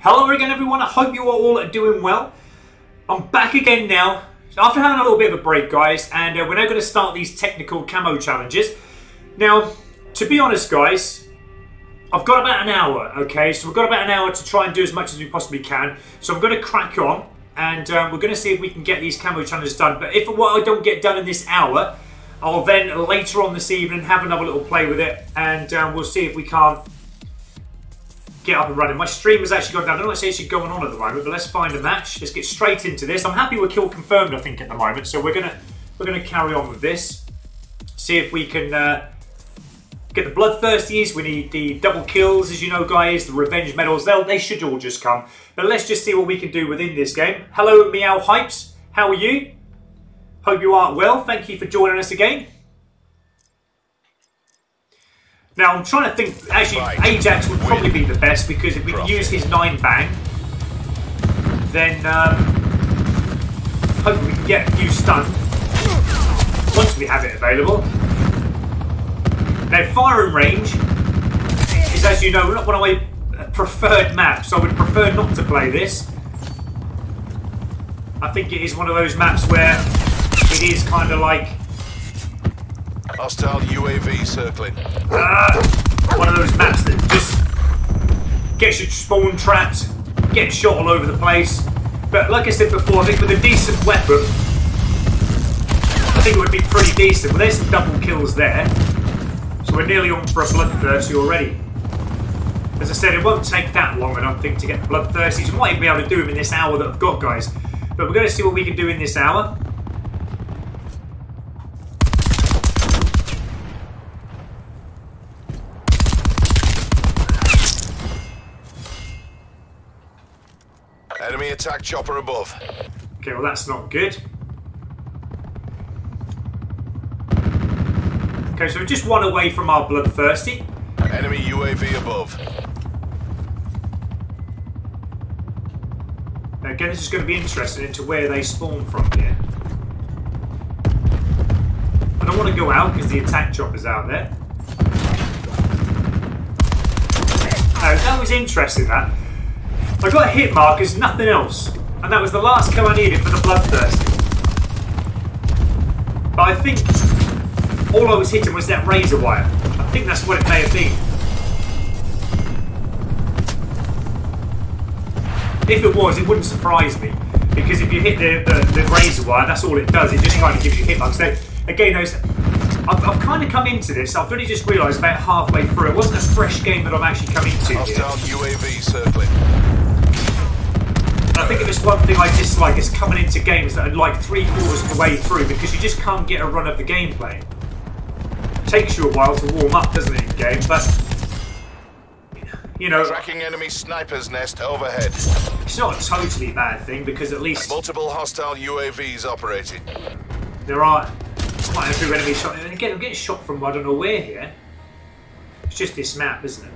Hello again everyone, I hope you are all doing well. I'm back again now, after having a little bit of a break guys, and we're now going to start these technical camo challenges. Now, to be honest guys, I've got about an hour, okay? So we've got about an hour to try and do as much as we possibly can. So I'm going to crack on, and we're going to see if we can get these camo challenges done. But if what I don't get done in this hour, I'll then later on this evening have another little play with it, and we'll see if we can't get up and running. My stream has actually gone down. I don't know what's actually going on at the moment, but let's find a match. Let's get straight into this. I'm happy with kill confirmed, I think, at the moment. So we're gonna carry on with this. See if we can get the bloodthirsties. We need the double kills, as you know, guys. The revenge medals. They should all just come. But let's just see what we can do within this game. Hello, Meow Hypes. How are you? Hope you are well. Thank you for joining us again. Now, I'm trying to think, actually, Ajax would probably be the best, because if we can use his 9-bang, then hopefully we can get a few stun once we have it available. Now, firing range is, as you know, not one of my preferred maps. I would prefer not to play this. I think it is one of those maps where it is kind of like hostile UAV circling. One of those maps that just gets you spawn trapped, gets shot all over the place. But like I said before, I think with a decent weapon, I think it would be pretty decent. Well, there's some double kills there. So we're nearly on for a bloodthirsty already. As I said, it won't take that long, I don't think, to get the bloodthirsties. We might even be able to do them in this hour that I've got, guys. But we're going to see what we can do in this hour. Enemy attack chopper above. Okay, well that's not good. Okay, so we're just one away from our bloodthirsty. Enemy UAV above. Now again, this is going to be interesting into where they spawn from here. I don't want to go out because the attack chopper's out there. Now, that was interesting, that. I got hit markers, nothing else. And that was the last kill I needed for the bloodthirsty. But I think all I was hitting was that razor wire. I think that's what it may have been. If it was, it wouldn't surprise me. Because if you hit the razor wire, that's all it does. It just kind of gives you hit marks. So, again, I've kind of come into this. I've only just realised about halfway through. It wasn't a fresh game that I've actually come into here. Hostile UAV circling. I think if it's one thing I dislike, it's coming into games that are like 3/4 of the way through, because you just can't get a run of the gameplay. It takes you a while to warm up, doesn't it, in game? But you know, Tracking enemy sniper's nest overhead. It's not a totally bad thing, because at least Multiple hostile UAVs operating. there are quite a few enemy shots. And again, I'm getting shot from I don't know where here. It's just this map, isn't it?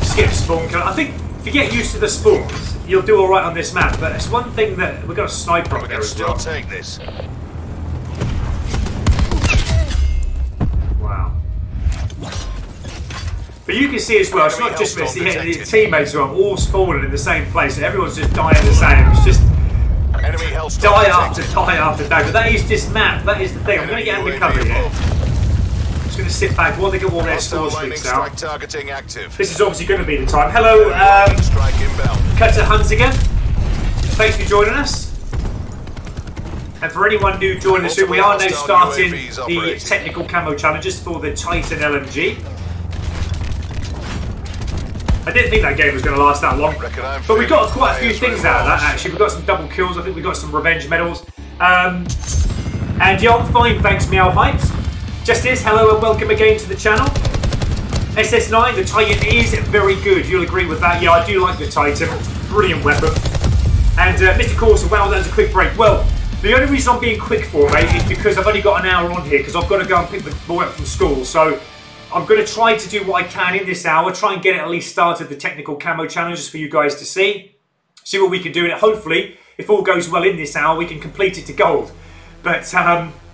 Skip spawn kill. I think if you get used to the spawns, you'll do alright on this map. But it's one thing that we've got a sniper up there as well. Take this. Wow. But you can see as well, it's not just me, it's the teammates who are all spawning in the same place, and everyone's just dying the same. It's just Enemy health die after die after die. But that is this map, that is the thing. I'm going to get undercover here. I'm just going to sit back while they get all their score streaks out. Targeting active. This is obviously going to be the time. Hello, Cutter Huns again. Thanks for joining us. And for anyone new joining us, we are now starting the technical camo challenges for the Titan LMG. I didn't think that game was going to last that long, but we got quite a few things out of that actually. We got some double kills, I think we got some revenge medals. And yeah, I'm fine, thanks Meow Hypes. Justice, hello and welcome again to the channel. SS9, the Titan is very good, you'll agree with that. Yeah, I do like the Titan, brilliant weapon. And Mr. Corsa, wow, that was a quick break. Well, the only reason I'm being quick for, mate, is because I've only got an hour on here, because I've got to go and pick the boy up from school. So I'm going to try to do what I can in this hour, try and get it at least started, the technical camo challenges for you guys to see what we can do in it. Hopefully, if all goes well in this hour, we can complete it to gold. But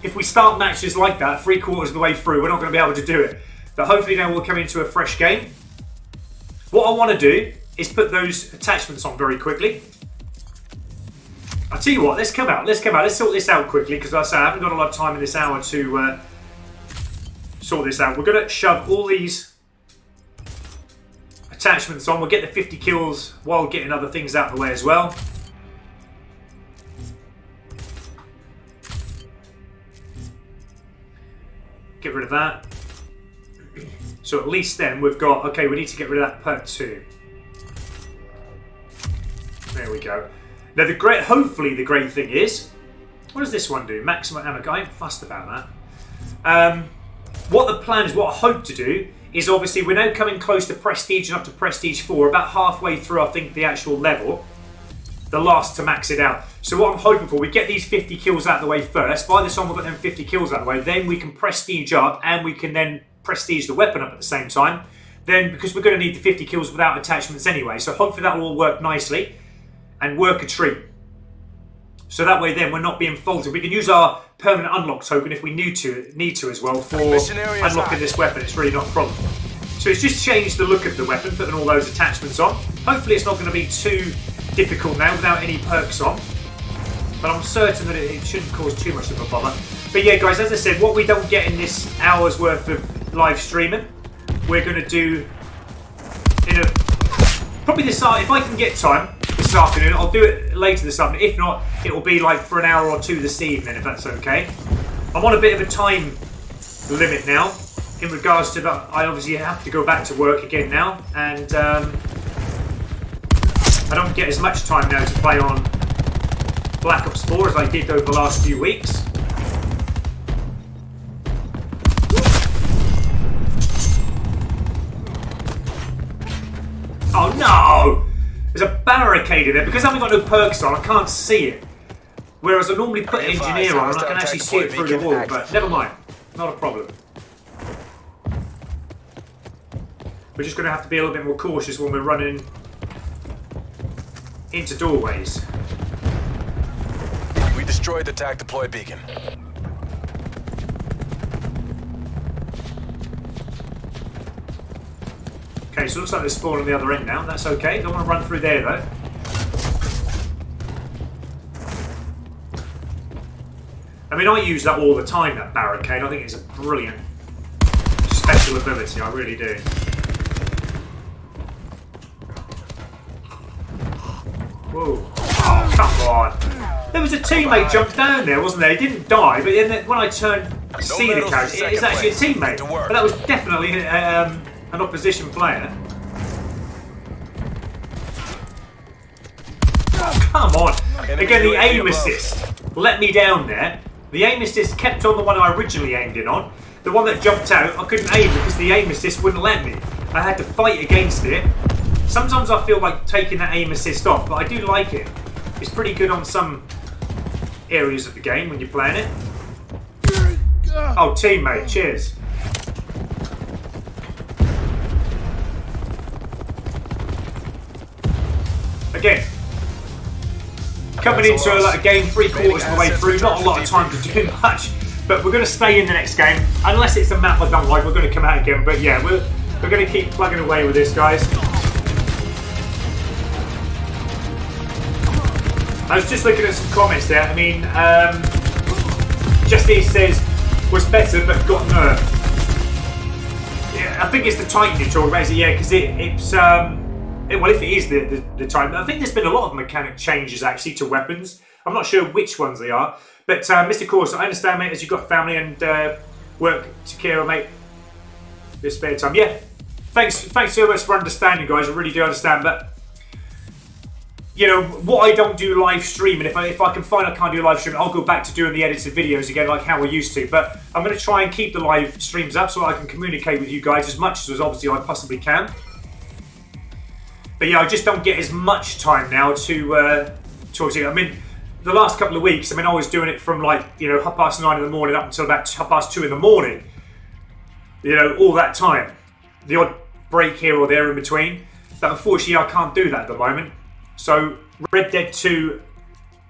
if we start matches like that 3/4 of the way through, we're not going to be able to do it. But hopefully now we'll come into a fresh game. What I want to do is put those attachments on very quickly. I'll tell you what, let's come out. Let's sort this out quickly, because like I say, I haven't got a lot of time in this hour to sort this out. We're going to shove all these attachments on. We'll get the 50 kills while getting other things out of the way as well. Get rid of that. So at least then we've got, okay, we need to get rid of that perk 2. There we go. Now hopefully the great thing is, what does this one do? Maximum ammo. I ain't fussed about that. What the plan is, what I hope to do, is obviously we're now coming close to Prestige and up to Prestige 4, about halfway through I think the actual level. The last to max it out. So what I'm hoping for, we get these 50 kills out of the way first. By the time we've got them 50 kills out of the way, then we can Prestige up, and we can then Prestige the weapon up at the same time. Then, because we're going to need the 50 kills without attachments anyway, so hopefully that will all work nicely and work a treat. So that way then we're not being faulted. We can use our permanent unlock token if we need to as well for unlocking this weapon. It's really not a problem. So it's just changed the look of the weapon, putting all those attachments on. Hopefully it's not going to be too difficult now without any perks on. But I'm certain that it shouldn't cause too much of a bother. But yeah, guys, as I said, what we don't get in this hour's worth of live streaming, we're going to do in a probably this if I can get time this afternoon, I'll do it later this afternoon. If not, it will be like for an hour or two this evening, if that's okay. I'm on a bit of a time limit now in regards to that. I obviously have to go back to work again now, and I don't get as much time now to play on Black Ops 4 as I did over the last few weeks. Oh no! There's a barricade in there. Because I haven't got no perks on, I can't see it. Whereas I normally put engineer on and I can actually see it through the wall, but never mind. Not a problem. We're just going to have to be a little bit more cautious when we're running into doorways. We destroyed the TAC deploy beacon. Okay, so it looks like they're spawning on the other end now. That's okay. Don't want to run through there though. I mean, I use that all the time, that barricade. I think it's a brilliant special ability. I really do. Whoa. Oh, come on. There was a teammate jumped down there, wasn't there? He didn't die, but then when I turned to see the character, it's actually a teammate. But that was definitely an opposition player. Oh, come on. Again, the aim assist let me down there. The aim assist kept on the one I originally aimed in on. The one that jumped out, I couldn't aim because the aim assist wouldn't let me. I had to fight against it. Sometimes I feel like taking that aim assist off, but I do like it. It's pretty good on some areas of the game when you're playing it. Oh, teammate, cheers. Again, coming into a game 3/4 of the way through, not a lot of time to do much, but we're going to stay in the next game. Unless it's a map I don't like, we're going to come out again. But yeah, we're going to keep plugging away with this, guys. I was just looking at some comments there. I mean, Justice says, was better but got nerfed. Yeah, I think it's the Titan you're talking about, is it? Yeah, because it's... well, if it is the Titan, I think there's been a lot of mechanic changes actually to weapons. I'm not sure which ones they are. But Mr. Course, I understand, mate, as you've got family and work to care of, mate, your spare time. Yeah, thanks so much for understanding, guys. I really do understand. But you know, what I don't do live streaming, if I can find I can't do live streaming, I'll go back to doing the edited videos again like how we used to. But I'm going to try and keep the live streams up so I can communicate with you guys as much as obviously I possibly can. But yeah, I just don't get as much time now to obviously, I mean, the last couple of weeks, I mean, I was doing it from like, you know, 9:30 in the morning up until about 2:30 in the morning. You know, all that time. The odd break here or there in between. But unfortunately, I can't do that at the moment. So Red Dead 2,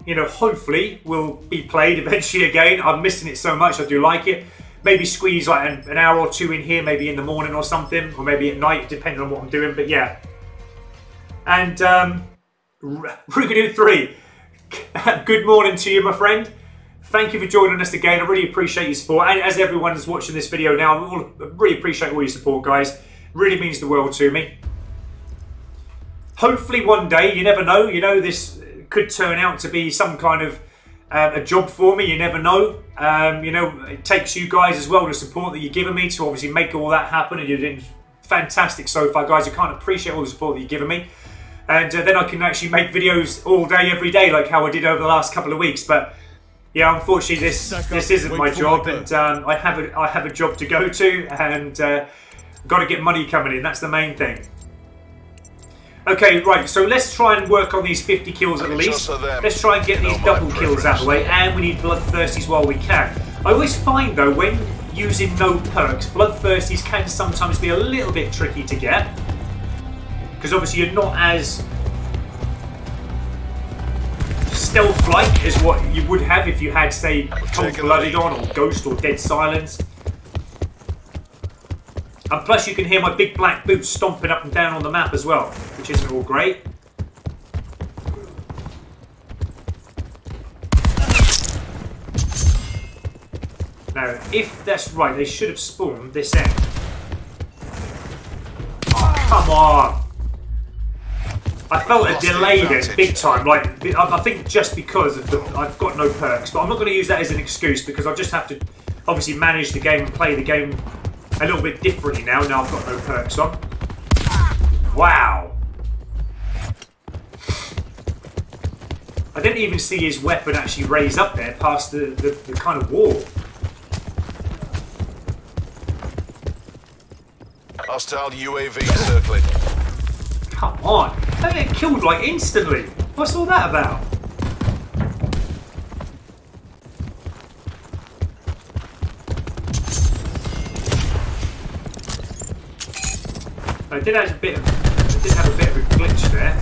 you know, hopefully will be played eventually again. I'm missing it so much. I do like it. maybe squeeze like an hour or two in here, maybe in the morning or something, or maybe at night, depending on what I'm doing. But yeah. And Rugadoo 3, good morning to you, my friend. Thank you for joining us again. I really appreciate your support. And as everyone's watching this video now, I really appreciate all your support, guys. Really means the world to me. Hopefully one day, you never know, this could turn out to be some kind of a job for me. You never know. It takes you guys as well, the support that you're giving me to obviously make all that happen. And you're doing fantastic so far, guys. I can't appreciate all the support that you're giving me. And then I can actually make videos all day, every day, like how I did over the last couple of weeks. But yeah, unfortunately, this isn't my job, and I have a job to go to, and got to get money coming in. That's the main thing. Okay, right. So let's try and work on these 50 kills at least. Let's try and get these double kills out of the way, and we need bloodthirsties while we can. I always find though, when using no perks, bloodthirsties can sometimes be a little bit tricky to get, because obviously you're not as stealth-like as what you would have if you had, say, Cold-Blooded on, or Ghost, or Dead Silence. And plus you can hear my big black boots stomping up and down on the map as well, which isn't all great. Now, if that's right, they should have spawned this end. Oh, come on! I felt a delay then, big time. Like, I think just because of I've got no perks, but I'm not going to use that as an excuse, because I just have to obviously manage the game and play the game a little bit differently now. Now I've got no perks on. Wow! I didn't even see his weapon actually raise up there past the kind of wall. Hostile UAV circling. Come on! I get killed like instantly. What's all that about? I did have a bit of a glitch there.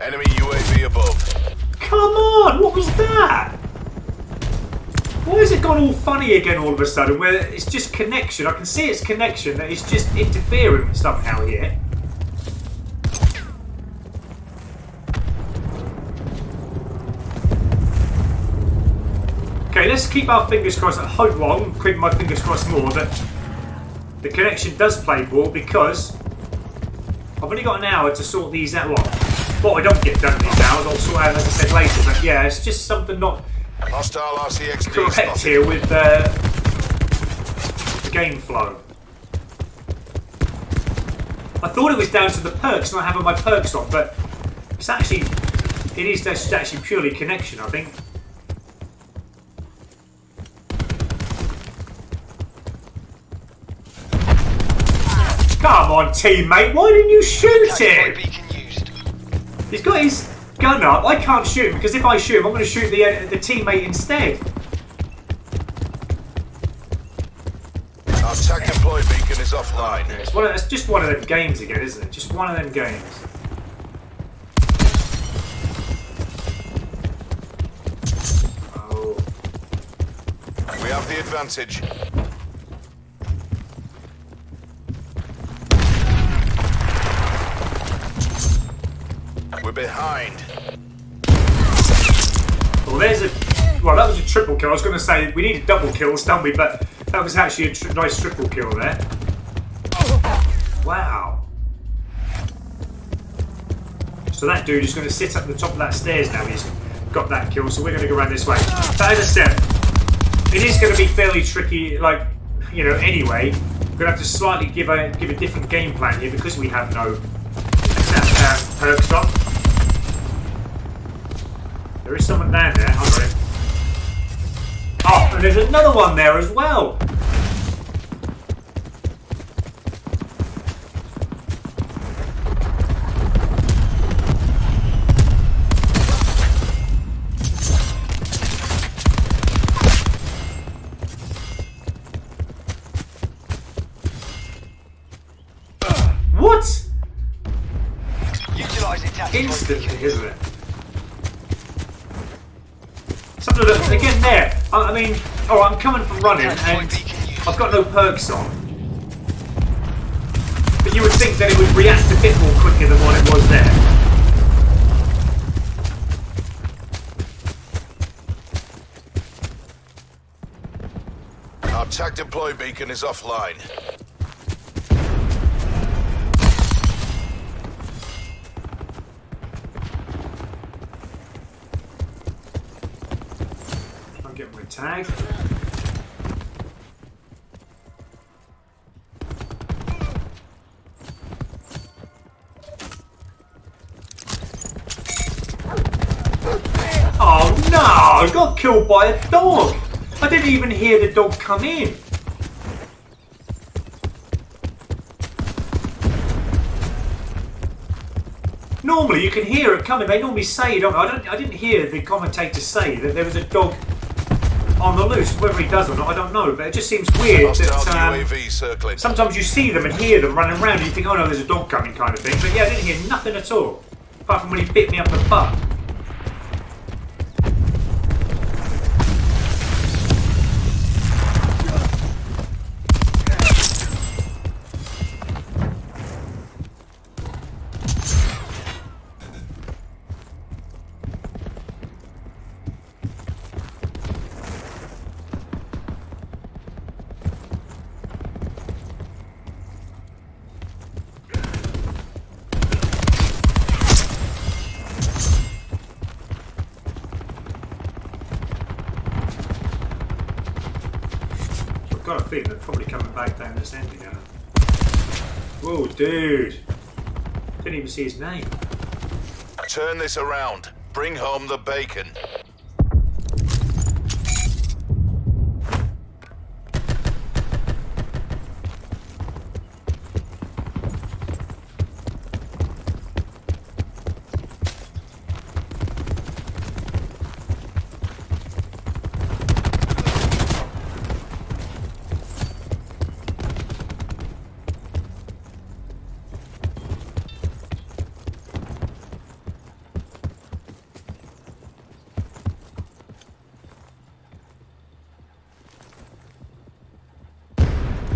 Enemy UAV above. Come on! What was that? Why has it gone all funny again all of a sudden, where it's just connection? I can see it's connection, that it's just interfering somehow here. Okay, let's keep our fingers crossed. I hope, well, I'm keeping my fingers crossed more that the connection does play ball, because I've only got an hour to sort these out. Well, I don't get done in these hours, I'll sort out, as I said, later. But yeah, it's just something not Hostile RCXD correct here with the game flow. I thought it was down to the perks, not having my perks on, but it's actually, it is just actually purely connection, I think. Come on, teammate, why didn't you shoot him? He's got his gun up. I can't shoot him, because if I shoot him, I'm going to shoot the teammate instead. Our attack deploy beacon is offline. It's just one of them games again, isn't it? Just one of them games. Oh. We have the advantage. We're behind. Well, that was a triple kill. I was going to say we needed double kills, don't we? But that was actually a nice triple kill there. Wow. So that dude is going to sit up the top of that stairs now. He's got that kill, so we're going to go around this way. But as I said, it is going to be fairly tricky, like, you know, anyway. We're going to have to slightly give a different game plan here, because we have no perks on. There is someone down there, hold on. Oh, and there's another one there as well. What? Instantly, isn't it? Look, again there. I mean, alright, I'm coming from running and I've got no perks on. But you would think that it would react a bit more quicker than what it was there. Our TAC deploy beacon is offline. I'll get my tag. Oh no! I got killed by a dog! I didn't even hear the dog come in. Normally you can hear it coming. They normally say, I didn't hear the commentator say that there was a dog on the loose. Whether he does or not, I don't know. But it just seems weird that UAV circling. sometimes you see them and hear them running around and you think, oh no, there's a dog coming kind of thing. But yeah, I didn't hear nothing at all. Apart from when he bit me up the butt. I've got a feeling they're probably coming back down this end again. Whoa, dude. Didn't even see his name. Turn this around. Bring home the bacon.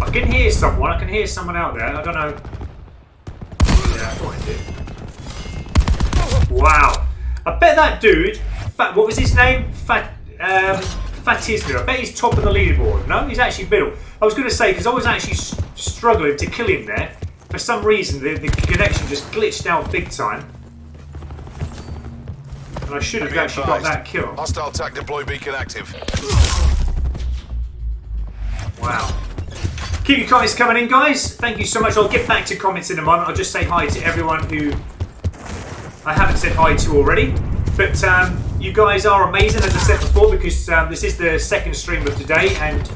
I can hear someone. I can hear someone out there. I don't know. Yeah, I thought I did. Wow. I bet that dude, what was his name? Fatisner. I bet he's top of the leaderboard. No, he's actually middle. I was going to say, because I was actually struggling to kill him there. For some reason, the connection just glitched out big time. And I should have actually got that kill. Hostile TAC deploy beacon active. Wow. Keep your comments coming in, guys. Thank you so much. I'll get back to comments in a moment. I'll just say hi to everyone who I haven't said hi to already. But you guys are amazing, as I said before, because this is the second stream of today, and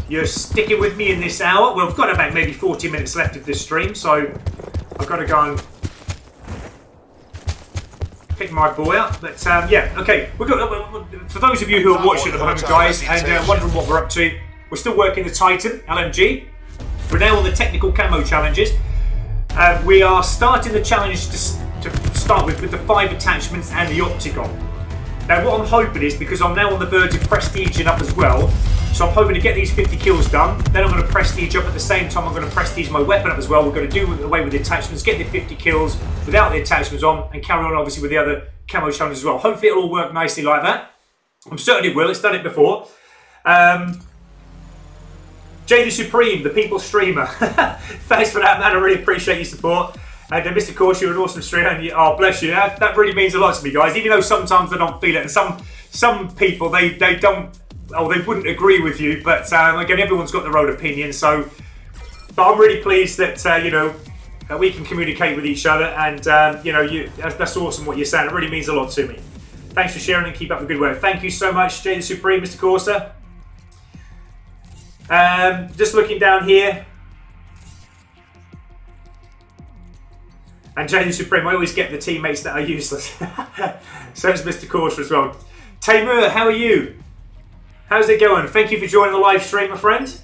you're sticking with me in this hour. Well, I've got about maybe 40 minutes left of this stream, so I've got to go and pick my boy up. But yeah, okay. We've got, for those of you who are watching at the moment, guys, and wondering what we're up to, we're still working the Titan LMG. We're now on the technical camo challenges. We are starting the challenge to start with the 5 attachments and the optical. Now what I'm hoping is, because I'm now on the verge of prestiging up as well, so I'm hoping to get these 50 kills done, then I'm going to prestige up at the same time. I'm going to prestige my weapon up as well. We're going to do away with the attachments, get the 50 kills without the attachments on, and carry on obviously with the other camo challenges as well. Hopefully it'll all work nicely like that. I'm certain it will. It's done it before. Jay the Supreme, the people streamer. Thanks for that, man. I really appreciate your support. And Mr. Course, you're an awesome streamer. And oh, bless you. That really means a lot to me, guys. Even though sometimes I don't feel it, and some people they don't, oh, they wouldn't agree with you. But again, everyone's got their own opinion. So, but I'm really pleased that you know, that we can communicate with each other. And you know, that's awesome what you're saying. It really means a lot to me. Thanks for sharing and keep up the good work. Thank you so much, Jay the Supreme, Mr. Corsa. Just looking down here, and Jay the Supreme, I always get the teammates that are useless. So it's Mr. Corsa as well. Taymur, how are you? How's it going? Thank you for joining the live stream, my friend.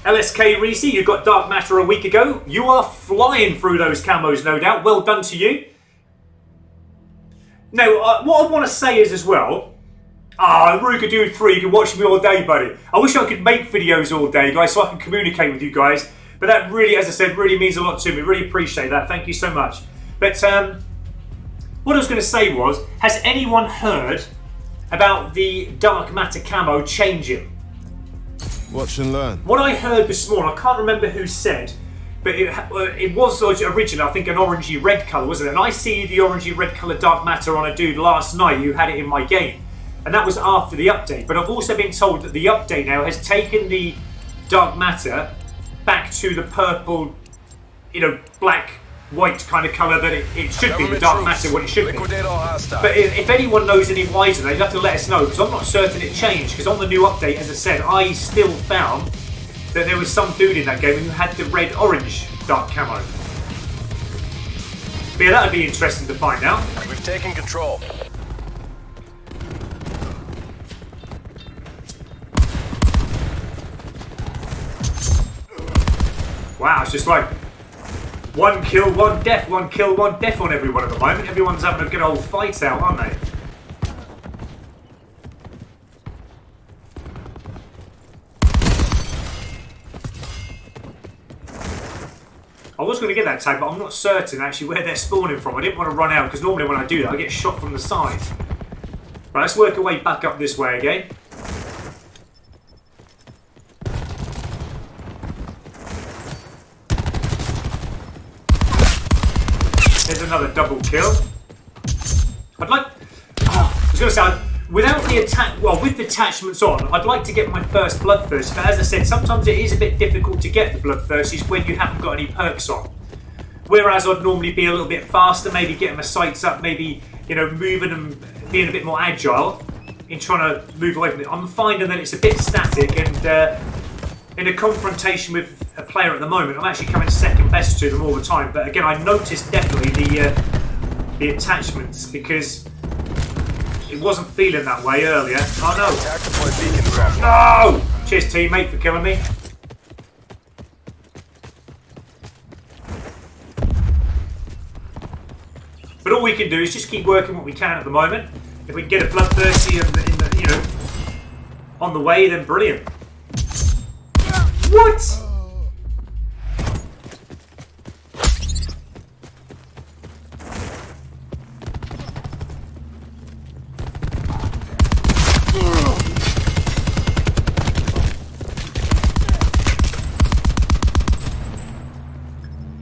LSK Reese, you got Dark Matter a week ago. You are flying through those camos, no doubt. Well done to you. Now, what I want to say is as well, Ruka 3, you can watch me all day, buddy. I wish I could make videos all day, guys, so I can communicate with you guys. But that really, as I said, really means a lot to me. Really appreciate that. Thank you so much. But what I was going to say was, has anyone heard about the dark matter camo changing? Watch and learn. What I heard this morning, I can't remember who said, but it was originally, I think, an orangey red colour, wasn't it? And I see the orangey red colour dark matter on a dude last night who had it in my game. And that was after the update. But I've also been told that the update now has taken the dark matter back to the purple, you know, black, white kind of colour that it should be, the dark matter, what it should be. But if anyone knows any wiser, they'd have to let us know, because I'm not certain it changed, because on the new update, as I said, I still found that there was some dude in that game who had the red-orange dark camo. But yeah, that would be interesting to find out. We've taken control. Wow, it's just like one kill, one death, one kill, one death on everyone at the moment. Everyone's having a good old fight out, aren't they? I was going to get that tag, but I'm not certain actually where they're spawning from. I didn't want to run out, because normally when I do that, I get shot from the side. Right, let's work our way back up this way again. There's another double kill. I'd like... I was going to say, without the attack... Well, with the attachments on, I'd like to get my first bloodthirst. But as I said, sometimes it is a bit difficult to get the bloodthirsties when you haven't got any perks on. Whereas I'd normally be a little bit faster, maybe getting my sights up, maybe, you know, moving and being a bit more agile in trying to move away from it. I'm finding that it's a bit static, and in a confrontation with a player at the moment, I'm actually coming second best to them all the time. But again, I noticed definitely the attachments, because it wasn't feeling that way earlier. Oh no! No! Cheers, teammate, for killing me. But all we can do is just keep working what we can at the moment. If we can get a bloodthirsty you know, on the way, then brilliant. What?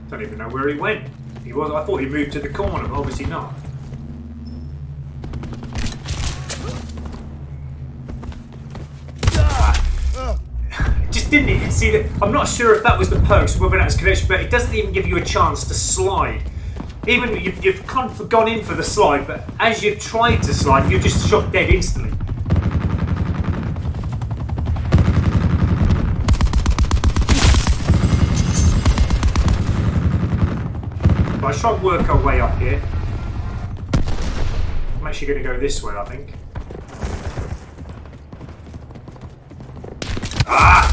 Don't even know where he went. I thought he moved to the corner, but obviously not. Just didn't it? See that? I'm not sure if that was the perks, whether that's connection, but it doesn't even give you a chance to slide. Even you've kind of gone in for the slide, but as you've tried to slide, you're just shot dead instantly. But I try and work our way up here. I'm actually going to go this way, I think. Ah!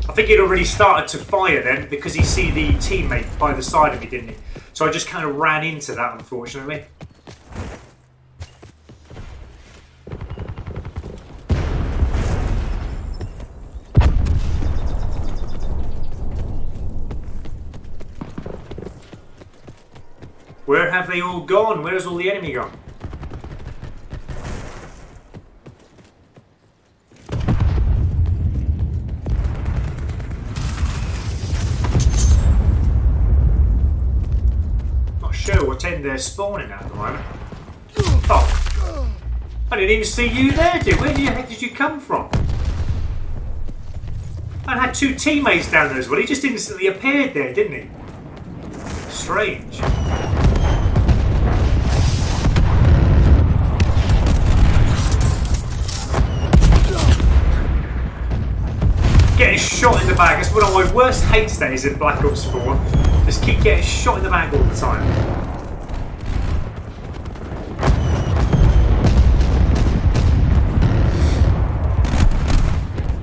I think he'd already started to fire then, because he see the teammate by the side of me, didn't he? So I just kind of ran into that, unfortunately. Where have they all gone? Where's all the enemy gone? Not sure what end they're spawning at the moment. Oh, I didn't even see you there, dude. Where the heck did you come from? I had two teammates down there as well. He just instantly appeared there, didn't he? Strange. Getting shot in the back. That's one of my worst hates days in Black Ops 4. Just keep getting shot in the back all the time.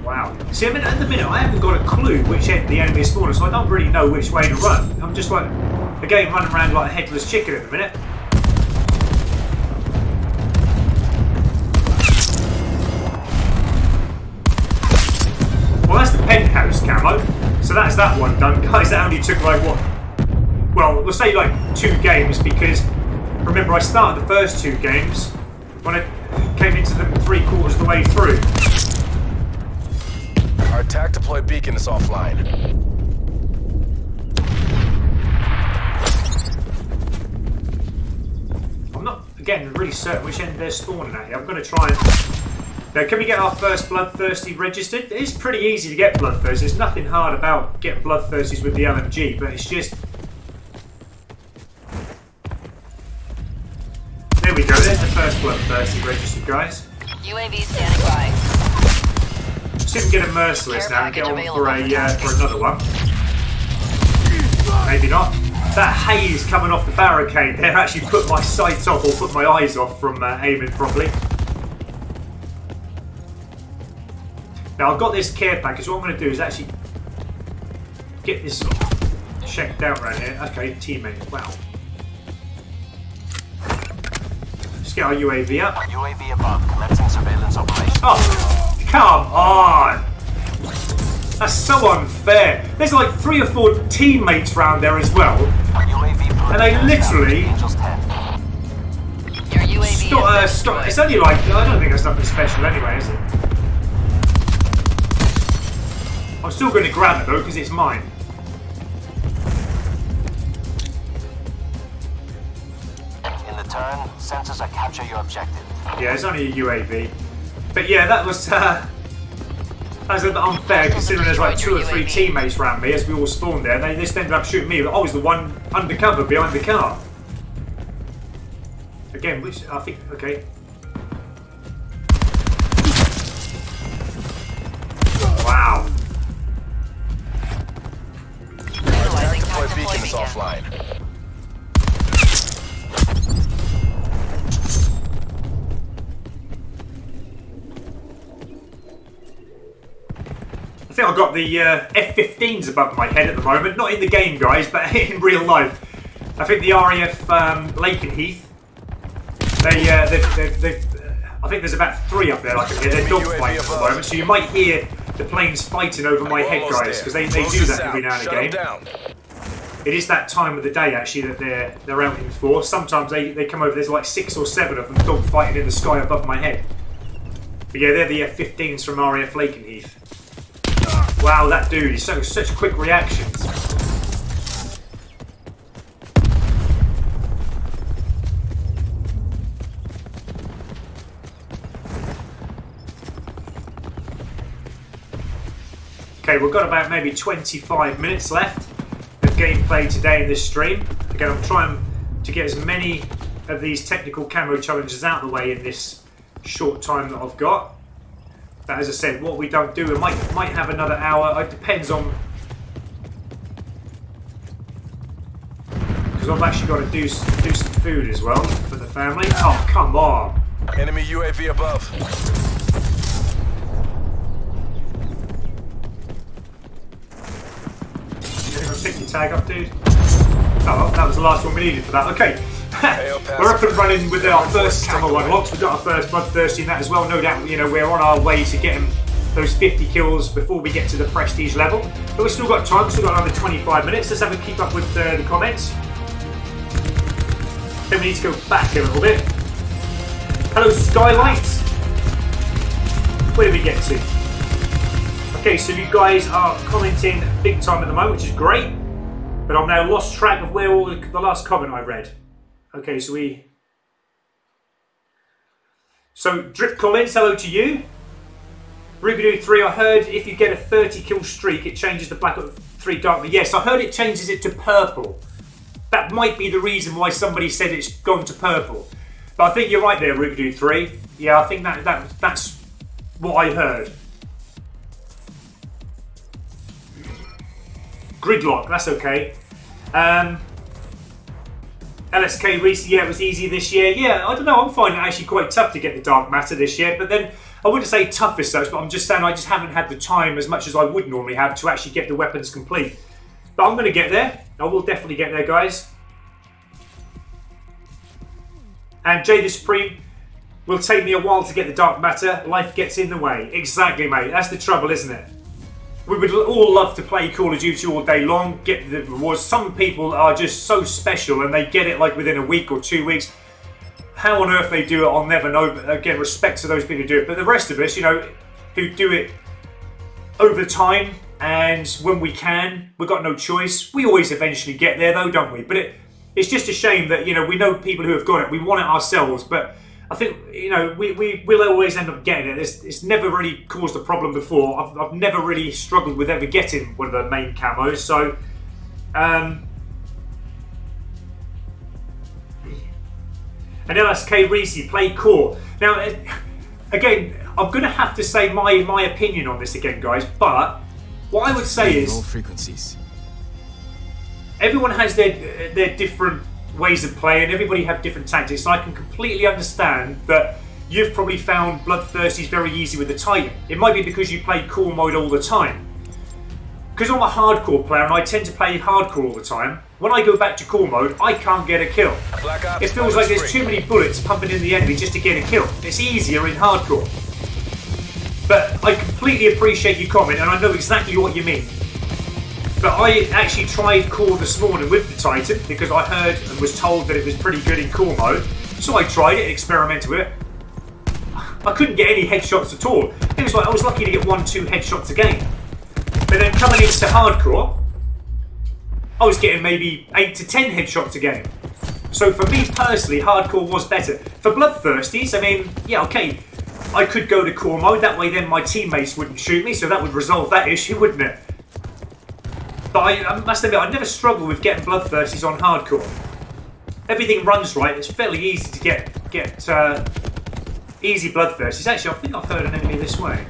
Wow. See, I mean, at the minute, I haven't got a clue which end the enemy is spawning, so I don't really know which way to run. I'm just like, again, running around like a headless chicken at the minute. that's that one done. Guys, that only took like what? Well, we'll say like 2 games because remember I started the first 2 games when I came into them 3/4 of the way through. Our attack deploy beacon is offline. I'm not, again, really certain which end they're spawning at here. I'm going to try and... Now, can we get our first Bloodthirsty registered? It is pretty easy to get Bloodthirsty. There's nothing hard about getting Bloodthirsties with the LMG, but it's just... There we go, there's the first Bloodthirsty registered, guys. UAV standing by. See if we can get a Merciless now and get on for another one. Maybe not. That haze coming off the barricade there actually put my sights off, or put my eyes off from aiming properly. Now I've got this care package, what I'm going to do is actually get this checked out right here. Okay, teammate, wow. Let's get our UAV up. UAV above, commencing surveillance operation. Oh, come on! That's so unfair. There's like 3 or 4 teammates around there as well. UAV And they literally... Your UAV stop. It's only like, I don't think that's nothing special anyway, is it? I'm still going to grab it though, because it's mine. In the turn, sensors are capture your objective. Yeah, it's only a UAV. But yeah, that was a bit unfair considering there's like 2 or 3 teammates around me as we all spawned there. They just ended up shooting me, but I was the one undercover behind the car. Again, which I think, okay. Wow. Our attack deploy beacon is offline. I think I've got the F-15s above my head at the moment. Not in the game, guys, but in real life. I think the RAF Lakenheath. I think there's about 3 up there. Like they're dogfighting at the moment, so you might hear the planes fighting over my head, guys, because they do that every now and again. It is that time of the day actually that they're out in for. Sometimes they come over. There's like 6 or 7 of them dogfighting in the sky above my head. But yeah, they're the F-15s from RAF Lakenheath. Wow, that dude, he's such quick reactions. Okay, we've got about maybe 25 minutes left of gameplay today in this stream. Again, I'm trying to get as many of these technical camo challenges out of the way in this short time that I've got. But as I said, what we don't do, we might have another hour. It depends on... Because I've actually got to do some food as well for the family. Oh, come on. Enemy UAV above. Pick your tag up, dude. Oh, that was the last one we needed for that. Okay. We're up and running with our first camo unlocked. We've got our first Bloodthirsty in that as well. No doubt, you know, we're on our way to getting those 50 kills before we get to the prestige level. But we've still got time. We've still got another 25 minutes. Let's have a keep up with the comments. Then we need to go back a little bit. Hello, Skylight. Where did we get to? Okay, so you guys are commenting big time at the moment, which is great. But I've now lost track of where all the last comment I read. Okay, so Drip Collins, hello to you. Rubido 3, I heard if you get a 30 kill streak, it changes the Black Ops 3 dark. Yes, I heard it changes it to purple. That might be the reason why somebody said it's gone to purple. But I think you're right there, Rubido 3. Yeah, I think that's what I heard. Gridlock, that's okay. LSK Reese, yeah, it was easy this year. Yeah, I don't know, I'm finding it actually quite tough to get the dark matter this year, but then I wouldn't say tough as such, but I'm just saying I just haven't had the time as much as I would normally have to actually get the weapons complete. But I'm going to get there. I will definitely get there, guys. And Jay the Supreme, will take me a while to get the dark matter. Life gets in the way. Exactly, mate. That's the trouble, isn't it? we would all love to play Call of Duty all day long, get the rewards. Some people are just so special and they get it like within a week or 2 weeks. How on earth they do it, I'll never know. But again, respect to those people who do it. But the rest of us, you know, who do it over time and when we can, we've got no choice. We always eventually get there though, don't we? But it's just a shame that, you know, we know people who have got it. We want it ourselves, but I think, you know, we'll always end up getting it. It's never really caused a problem before. I've never really struggled with ever getting one of the main camos. So, and LSK Reese, play core. Now, again, I'm going to have to say my opinion on this again, guys. But what I would say is, Low frequencies. everyone has their different ways of playing. Everybody have different tactics. I can completely understand that you've probably found Bloodthirsties very easy with the Titan. It might be because you play core mode all the time. Because I'm a hardcore player and I tend to play hardcore all the time, when I go back to core mode, I can't get a kill. It feels like there's too many bullets pumping in the enemy just to get a kill. It's easier in hardcore. But I completely appreciate your comment and I know exactly what you mean. But I actually tried core this morning with the Titan because I heard and was told that it was pretty good in core mode. So I tried it, experimented with it. I couldn't get any headshots at all. It was like I was lucky to get 1-2 headshots a game. But then coming into hardcore, I was getting maybe 8 to 10 headshots a game. So for me personally, hardcore was better. For Bloodthirsties, I mean, yeah, okay, I could go to core mode, that way then my teammates wouldn't shoot me, so that would resolve that issue, wouldn't it? But I must admit, I never struggled with getting Bloodthirsties on hardcore. Everything runs right, it's fairly easy to get easy Bloodthirsties. Actually, I think I've heard an enemy this way.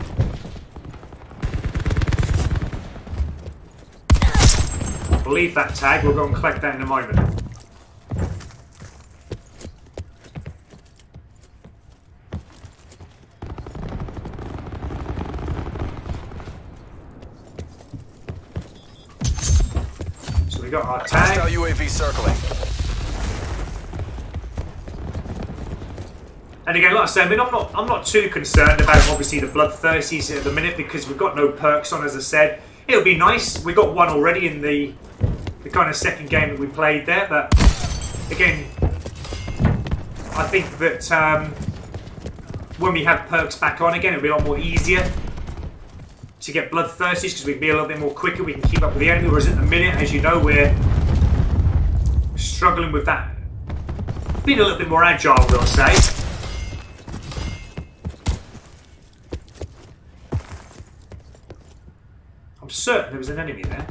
Leave that tag, we'll go and collect that in a moment. So we got our tag. Hostile UAV circling. And again, like I said, I mean, I'm not too concerned about obviously the Bloodthirsties at the minute because we've got no perks on, as I said. It'll be nice. We got one already in the kind of second game that we played there, but again, I think that when we have perks back on again, it'll be a lot more easier to get Bloodthirsties because we can be a little bit more quicker. We can keep up with the enemy. Whereas at the minute, as you know, we're struggling with that. Being a little bit more agile, we'll say. I'm certain there was an enemy there.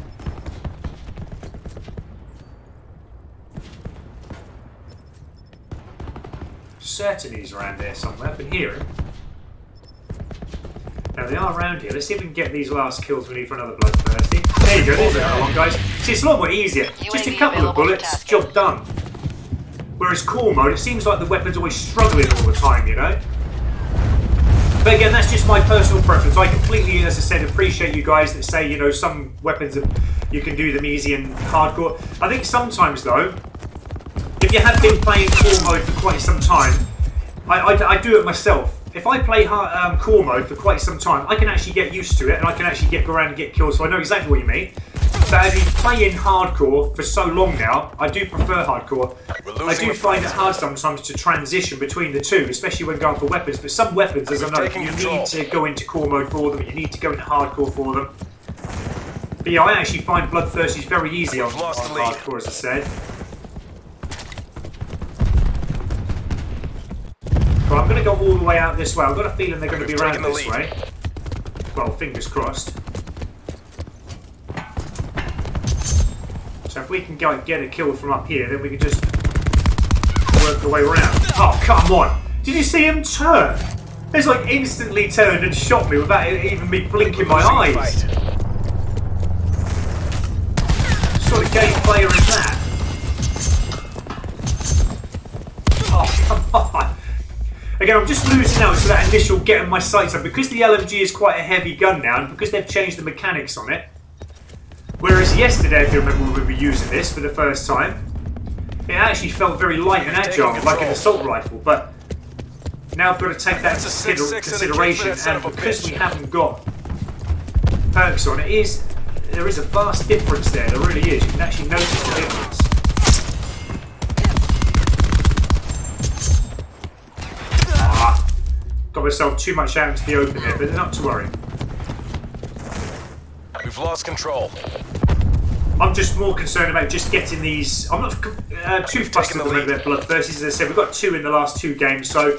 Certain he's around here somewhere. I can hear him. Now they are around here. Let's see if we can get these last kills we need for another Bloodthirsty. There you go. There's another one, guys. See, it's a lot more easier. Just a couple of bullets, job done. Whereas core mode, it seems like the weapon's always struggling all the time, you know. But again, that's just my personal preference. I completely, as I said, appreciate you guys that say, you know, some weapons you can do them easy and hardcore. I think sometimes though, if you have been playing core mode for quite some time, I do it myself. If I play core mode for quite some time, I can actually get used to it and I can actually go around and get kills, so I know exactly what you mean. But as you play in hardcore for so long now, I do prefer hardcore. I do find it hard sometimes to transition between the two, especially when going for weapons. But some weapons, as I know, you need to go into core mode for them, you need to go into hardcore for them. But yeah, I actually find Bloodthirsties very easy on hardcore, as I said. But I'm going to go all the way out this way. I've got a feeling they're going to be around this way. Well, fingers crossed. So if we can go and get a kill from up here, then we can just work the way around. Oh, come on! Did you see him turn? He's like instantly turned and shot me without even me blinking my eyes. What sort of game player is that? Oh, come on! Again, I'm just losing out to that initial getting my sights up. Because the LMG is quite a heavy gun now, and because they've changed the mechanics on it. Whereas yesterday, if you remember when we were using this for the first time, it actually felt very light and agile, like an assault rifle. But now I've got to take that into consideration, and because we haven't got perks on, there is a vast difference there. There really is. You can actually notice the difference. Got myself too much out into the open there, but not to worry. We've lost control. I'm just more concerned about just getting these. I'm not too fussed at the moment about bloodthirsties. As I said, we've got 2 in the last 2 games, so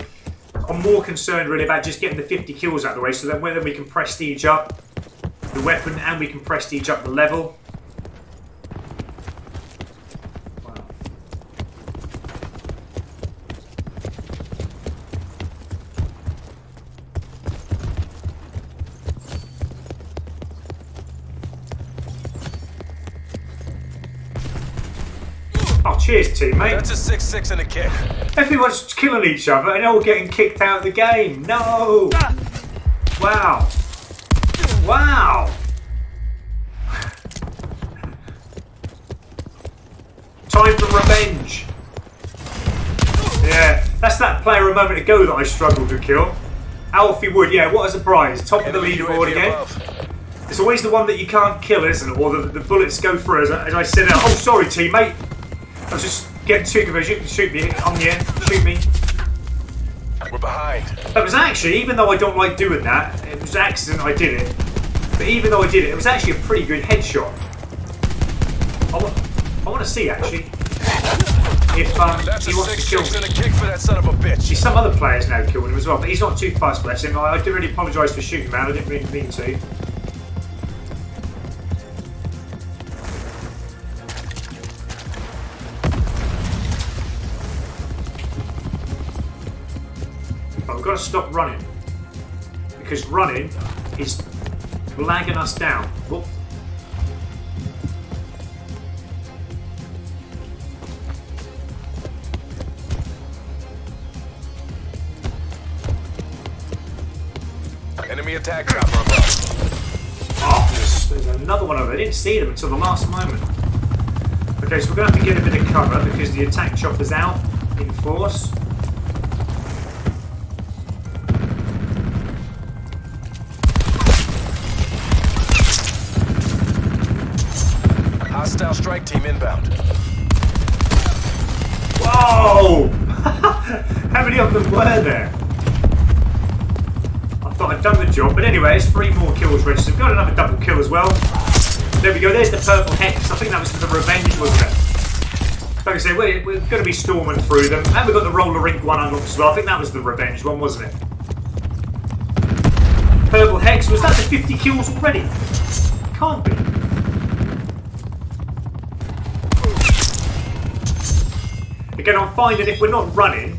I'm more concerned really about just getting the 50 kills out of the way, so then whether we can prestige up the weapon and we can prestige up the level. Oh, cheers, teammate. That's a 6-6 and a kick. Everyone's killing each other and they're all getting kicked out of the game. No! Wow. Wow! Time for revenge. Yeah, that's that player a moment ago that I struggled to kill. Alfie Wood, yeah, what a surprise. Top of the leaderboard again. It's always the one that you can't kill, isn't it? Or the bullets go through, as I said. Oh, sorry, teammate. I was just getting too confused. You can shoot me on the end. Shoot me. We're behind. That was actually, even though I don't like doing that, it was an accident I did it. But even though I did it, it was actually a pretty good headshot. I want to see, actually, if That's he a wants to kill 6-6 me. and a kick for that son of a bitch. See, some other players now killing him as well, but he's not too fussed, bless him. I do really apologise for shooting, man. I didn't really mean to. But we've got to stop running, because running is lagging us down. Whoop. Enemy attack chopper above. Oh, there's another one over there. I didn't see them until the last moment. Okay, so we're going to have to get a bit of cover because the attack chopper's out in force. Hostile strike team inbound. Whoa! How many of them were there? I thought I'd done the job, but anyway, it's 3 more kills registered. We've got another double kill as well. There we go, there's the purple hex. I think that was for the revenge, wasn't it? Like I say, we're going to be storming through them. And we've got the roller rink one unlocked as well. I think that was the revenge one, wasn't it? Purple hex, was that the 50 kills already? Can't be. Again, I'm finding if we're not running,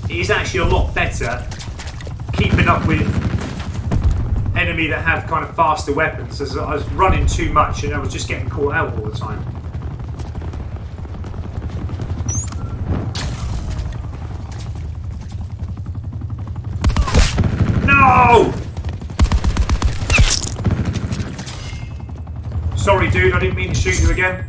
it is actually a lot better keeping up with enemy that have kind of faster weapons, as I was running too much and I was just getting caught out all the time. No! Sorry, dude, I didn't mean to shoot you again.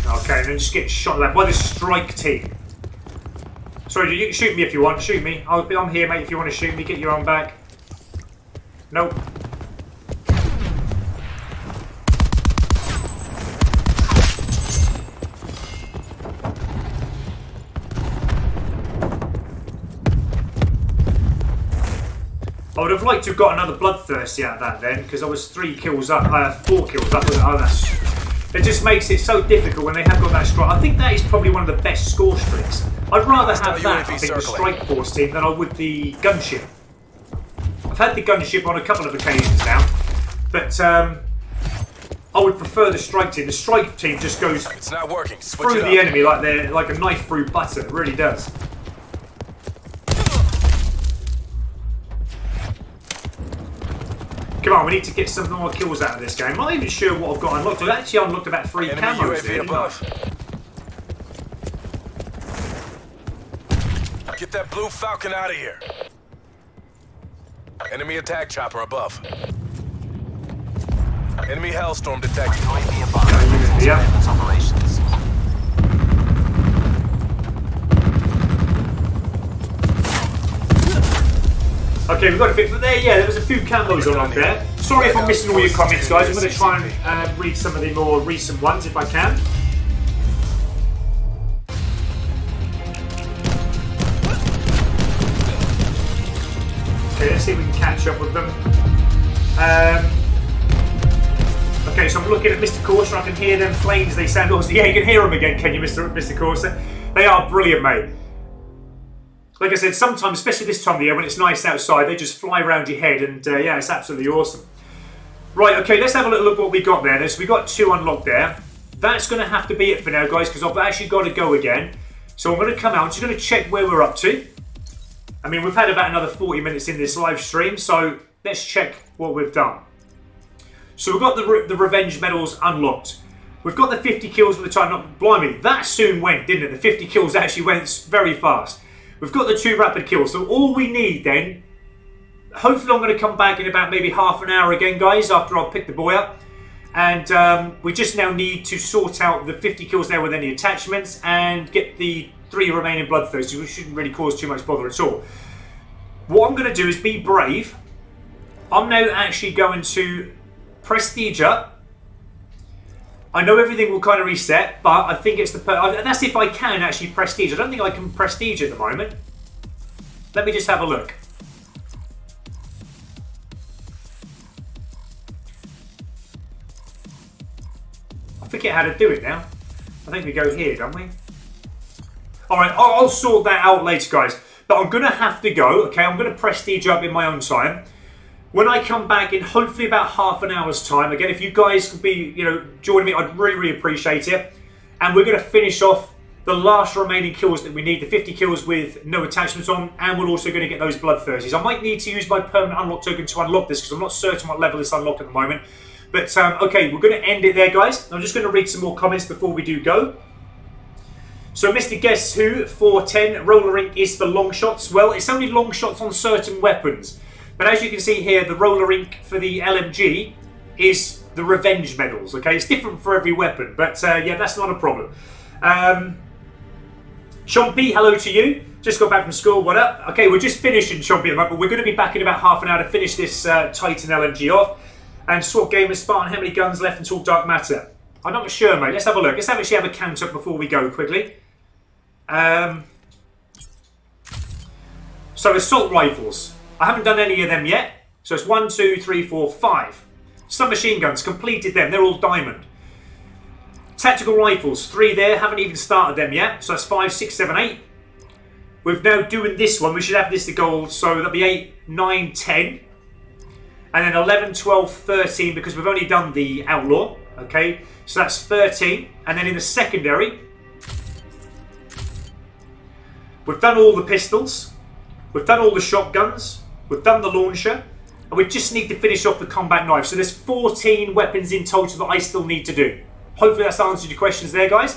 Okay, and then just get shot like by the strike team. Sorry, you can shoot me if you want. Shoot me. I'm here, mate. If you want to shoot me, get your own back. Nope. I would have liked to have got another bloodthirsty out of that then, because I was 4 kills up. Oh, it just makes it so difficult when they have got that strike. I think that is probably one of the best score streaks. I'd rather have that, I think, the strike force team than I would the gunship. I've had the gunship on a couple of occasions now, but I would prefer the strike team. The strike team just goes It's not working. Switch through it the up. enemy like they're like a knife through butter. It really does. Come on, we need to get some more kills out of this game. I'm not even sure what I've got unlocked. I've actually unlocked about 3 Enemy camos UAV there, didn't I? above. Get that blue Falcon out of here. Enemy attack chopper above. Enemy Hellstorm detected. UAV above. Yeah. Surveillance operations. Okay, we've got a bit, but there, yeah, there was a few camos on there. Sorry if I'm missing all your comments, guys. I'm going to try and read some of the more recent ones if I can. Okay, let's see if we can catch up with them. Okay, so I'm looking at Mr. Corsa. I can hear them planes. They sound awesome. Yeah, you can hear them again, can you, Mr. Corsa? They are brilliant, mate. Like I said, sometimes, especially this time of the year when it's nice outside, they just fly around your head, and yeah, it's absolutely awesome. Right, okay, let's have a little look at what we got there. So we got 2 unlocked there. That's going to have to be it for now, guys, because I've actually got to go again. So I'm going to come out. I'm just going to check where we're up to. I mean, we've had about another 40 minutes in this live stream, so let's check what we've done. So we've got the revenge medals unlocked. We've got the 50 kills at the time. Not blimey, that soon went, didn't it? The 50 kills actually went very fast. We've got the 2 rapid kills, so all we need then, hopefully I'm going to come back in about maybe half an hour again, guys, after I've picked the boy up. And we just now need to sort out the 50 kills there with any attachments and get the 3 remaining bloodthirsty, which shouldn't really cause too much bother at all. What I'm going to do is be brave. I'm now actually going to prestige up. I know everything will kind of reset, but I think it's that's if I can actually prestige. I don't think I can prestige at the moment. Let me just have a look. I forget how to do it now. I think we go here, don't we? Alright, I'll sort that out later, guys. But I'm going to have to go, okay? I'm going to prestige up in my own time. When I come back in hopefully about half an hour's time, again, if you guys could be, joining me, I'd really, really appreciate it. And we're going to finish off the last remaining kills that we need, the 50 kills with no attachments on, and we're also going to get those bloodthirsties. I might need to use my permanent unlock token to unlock this, because I'm not certain what level it's unlocked at the moment. But, okay, we're going to end it there, guys. I'm just going to read some more comments before we do go. So, Mr. Guess Who, 410, roller rink is for long shots. Well, it's only long shots on certain weapons. But as you can see here, the roller ink for the LMG is the revenge medals, okay? It's different for every weapon, but yeah, that's not a problem. Chompy, hello to you. Just got back from school, what up? Okay, we're just finishing Chompy at the moment, but we're going to be back in about half an hour to finish this Titan LMG off. And Swap Gamers, Spartan, how many guns left until Dark Matter? I'm not sure, mate. Let's have a look. Let's actually have a count up before we go quickly. So, assault rifles. I haven't done any of them yet. So it's 1, 2, 3, 4, 5. Submachine guns, completed them. They're all diamond. Tactical rifles, 3 there. Haven't even started them yet. So that's 5, 6, 7, 8. We're now doing this one. We should have this to gold. So that'll be 8, 9, 10. And then 11, 12, 13 because we've only done the outlaw. Okay, so that's 13. And then in the secondary, we've done all the pistols. We've done all the shotguns. We've done the launcher. And we just need to finish off the combat knife. So there's 14 weapons in total that I still need to do. Hopefully that's answered your questions there, guys.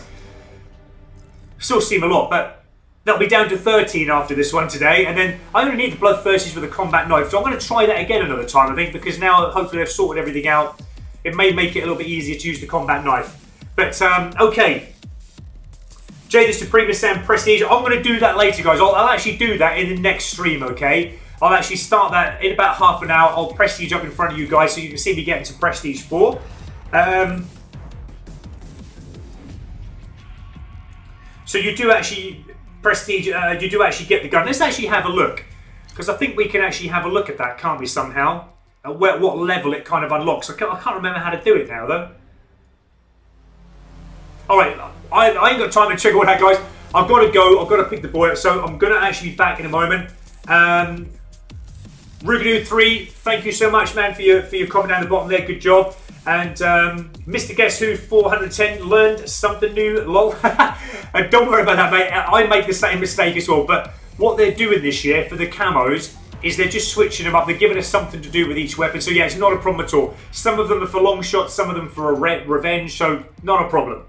Still seem a lot, but that'll be down to 13 after this one today. And then I only need the bloodthirsties with a combat knife. So I'm going to try that again another time, I think, because now hopefully they've sorted everything out. It may make it a little bit easier to use the combat knife. But, okay. Jay the Supremus and Prestige. I'm going to do that later, guys. I'll actually do that in the next stream, okay? I'll actually start that in about half an hour. I'll Prestige up in front of you guys so you can see me getting to Prestige 4. So you do actually Prestige, you do actually get the gun. Let's actually have a look. Because I think we can actually have a look at that, can't we, somehow? At what level it kind of unlocks. I can't remember how to do it now, though. Alright, I ain't got time to check all that, guys. I've got to go. I've got to pick the boy up. So I'm going to actually be back in a moment. Rugadoo3, thank you so much, man, for your comment down the bottom there. Good job. And Mr. Guess Who 410 learned something new. Lol. And don't worry about that, mate. I make the same mistake as well. But what they're doing this year for the camos is they're just switching them up. They're giving us something to do with each weapon. So yeah, it's not a problem at all. Some of them are for long shots, some of them for a revenge. So not a problem.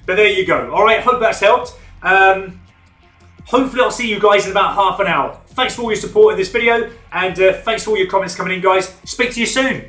But there you go. All right, hope that's helped. Hopefully I'll see you guys in about half an hour. Thanks for all your support in this video, and thanks for all your comments coming in, guys. Speak to you soon.